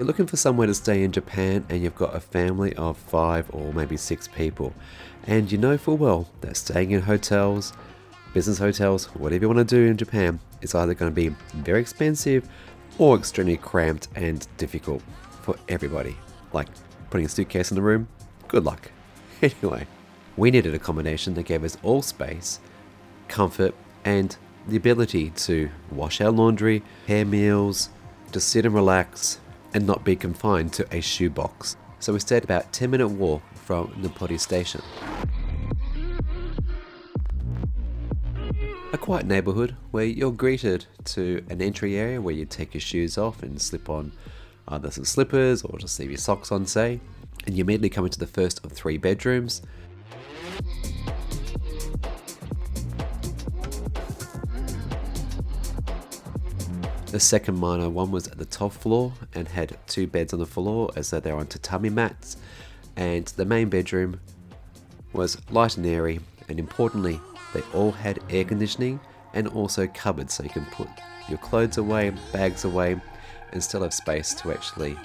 You're looking for somewhere to stay in Japan and you've got a family of 5 or maybe 6 people, and you know full well that staying in hotels, business hotels, whatever you want to do in Japan, is either going to be very expensive or extremely cramped and difficult for everybody. Like putting a suitcase in the room, good luck. Anyway, we needed accommodation that gave us all space, comfort, and the ability to wash our laundry, prepare meals, just sit and relax, and not be confined to a shoebox. So we stayed about a 10-minute walk from Napoti station. A quiet neighborhood where you're greeted to an entry area where you take your shoes off and slip on either some slippers or just leave your socks on, say, and you immediately come into the first of 3 bedrooms. The second minor one was at the top floor and had 2 beds on the floor as though they were on tatami mats, and the main bedroom was light and airy, and importantly they all had air conditioning and also cupboards so you can put your clothes away, bags away, and still have space to actually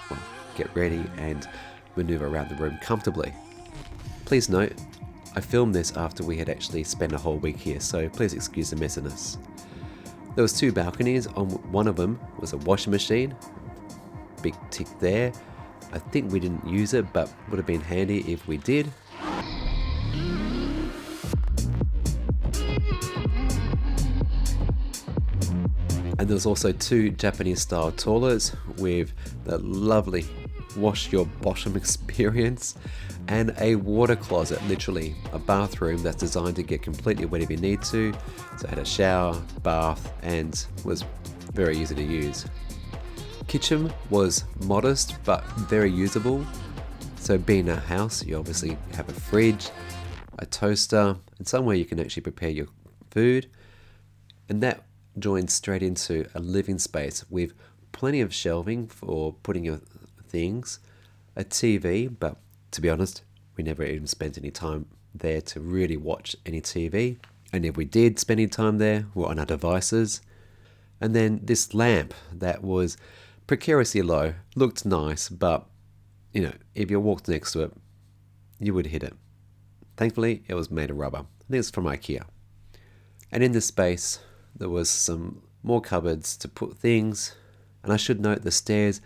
get ready and maneuver around the room comfortably. Please note, I filmed this after we had actually spent a whole week here, so please excuse the messiness. There was 2 balconies. On one of them was a washing machine. Big tick there. I think we didn't use it, but would have been handy if we did. And there was also 2 Japanese style toilets with the lovely wash your bottom experience, and a water closet, literally a bathroom that's designed to get completely wet if you need to. So it had a shower, bath, and was very easy to use. Kitchen was modest but very usable. So being a house, you obviously have a fridge, a toaster, and somewhere you can actually prepare your food. And that joins straight into a living space with plenty of shelving for putting your things, a TV, but to be honest, we never even spent any time there to really watch any TV. And if we did spend any time there, we're on our devices. And then this lamp that was precariously low, looked nice, but if you walked next to it, you would hit it. Thankfully, it was made of rubber. I think it's from IKEA. And in this space, there was some more cupboards to put things. And I should note the stairs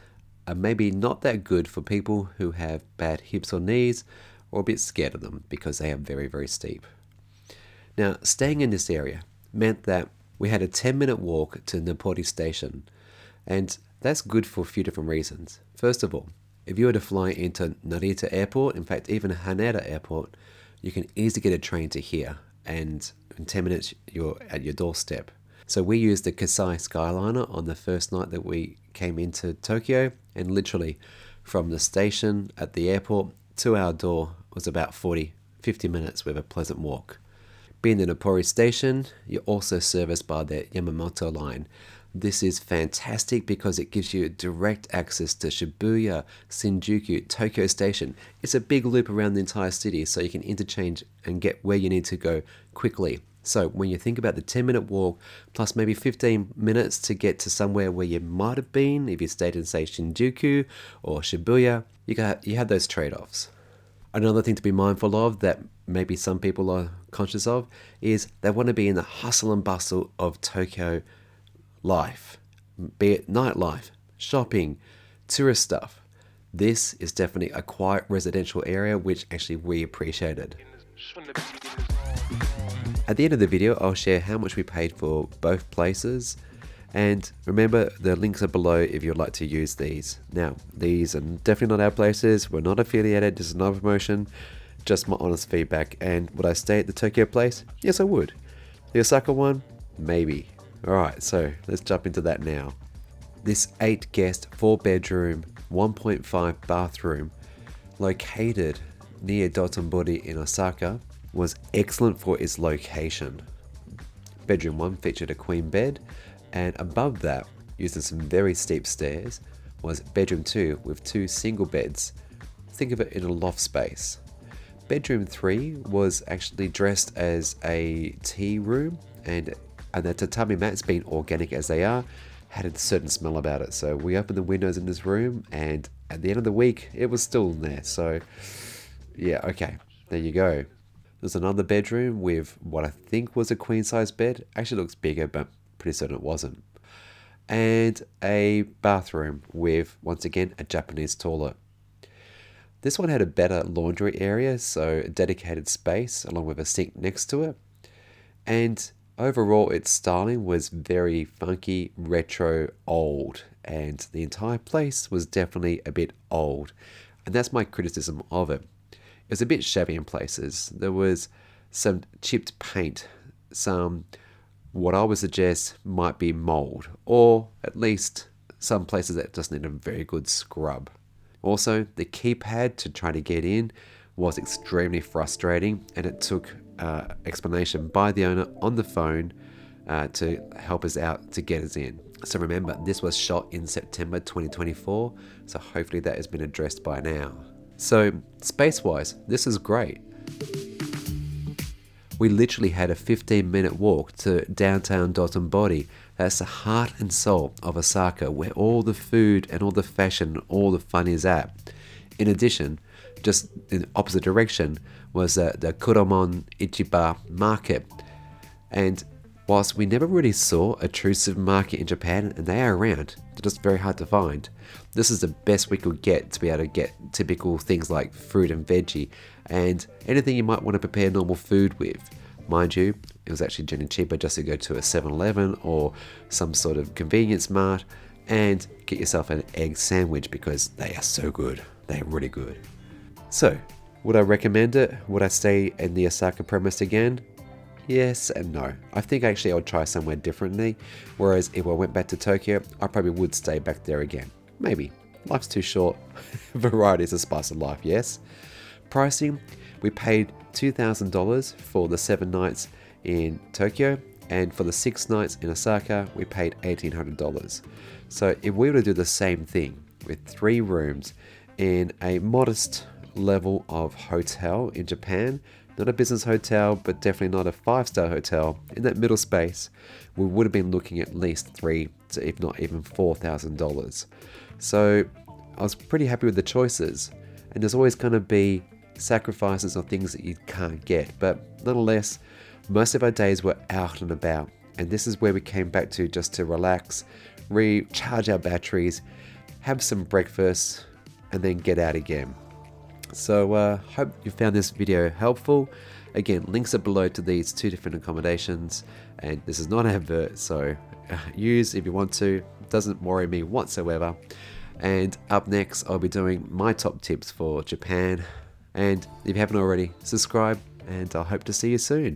are maybe not that good for people who have bad hips or knees or a bit scared of them because they are very, very steep. Now, staying in this area meant that we had a 10-minute walk to Napoti station, and that's good for a few different reasons. First of all, if you were to fly into Narita Airport, in fact even Haneda Airport, you can easily get a train to here, and in 10 minutes you're at your doorstep. So we used the Kasai Skyliner on the first night that we came into Tokyo, and literally from the station at the airport to our door was about 40-50 minutes with a pleasant walk. Being in Napori station, you're also serviced by the Yamamoto line. This is fantastic because it gives you direct access to Shibuya, Shinjuku, Tokyo Station. It's a big loop around the entire city, so you can interchange and get where you need to go quickly. So when you think about the 10-minute walk plus maybe 15 minutes to get to somewhere where you might have been if you stayed in, say, Shinjuku or Shibuya, you have those trade-offs. Another thing to be mindful of that maybe some people are conscious of is they want to be in the hustle and bustle of Tokyo life, be it nightlife, shopping, tourist stuff. This is definitely a quiet residential area which actually we appreciated. At the end of the video, I'll share how much we paid for both places, and remember the links are below if you'd like to use these. Now, these are definitely not our places, we're not affiliated, this is not a promotion, just my honest feedback. And would I stay at the Tokyo place? Yes, I would. The Osaka one? Maybe. Alright, so let's jump into that now. This 8-guest, 4-bedroom, 1.5 bathroom, located near Dotonbori in Osaka, was excellent for its location. Bedroom 1 featured a queen bed, and above that, using some very steep stairs, was bedroom 2 with 2 single beds. Think of it in a loft space. Bedroom 3 was actually dressed as a tea room, and the tatami mats, being organic as they are, had a certain smell about it. So we opened the windows in this room, and at the end of the week, it was still in there. So yeah, okay, there you go. There's another bedroom with what I think was a queen size bed. Actually looks bigger, but pretty certain it wasn't. And a bathroom with, once again, a Japanese toilet. This one had a better laundry area, so a dedicated space along with a sink next to it. And overall, its styling was very funky, retro, old, and the entire place was definitely a bit old. And that's my criticism of it. It was a bit shabby in places. There was some chipped paint, some what I would suggest might be mold, or at least some places that just need a very good scrub. Also, the keypad to try to get in was extremely frustrating, and it took explanation by the owner on the phone to help us out to get us in. So remember, this was shot in September 2024, so hopefully that has been addressed by now. So space-wise, this is great. We literally had a 15-minute walk to downtown Dotonbori. That's the heart and soul of Osaka, where all the food and all the fashion, all the fun is at. In addition, just in the opposite direction was the Kuromon Ichiba market. And whilst we never really saw a true supermarket in Japan, and they are around, they're just very hard to find, this is the best we could get to be able to get typical things like fruit and veggie and anything you might want to prepare normal food with. Mind you, it was actually generally cheaper just to go to a 7-Eleven or some sort of convenience mart and get yourself an egg sandwich because they are so good. They're really good. So, would I recommend it? Would I stay in the Osaka premise again? Yes and no. I think actually I would try somewhere differently, whereas if I went back to Tokyo, I probably would stay back there again. Maybe. Life's too short. Variety is the spice of life, yes? Pricing, we paid $2,000 for the 7 nights in Tokyo, and for the 6 nights in Osaka, we paid $1,800. So if we were to do the same thing with 3 rooms in a modest level of hotel in Japan, not a business hotel, but definitely not a 5-star hotel, in that middle space, we would have been looking at least $3,000 to if not even $4,000. So I was pretty happy with the choices, and there's always going to be sacrifices or things that you can't get, but nonetheless, most of our days were out and about, and this is where we came back to just to relax, recharge our batteries, have some breakfast, and then get out again. So hope you found this video helpful. Again, links are below to these 2 different accommodations, and this is not an advert, so use if you want to. Doesn't worry me whatsoever. And up next, I'll be doing my top tips for Japan. And if you haven't already, subscribe, and I hope to see you soon.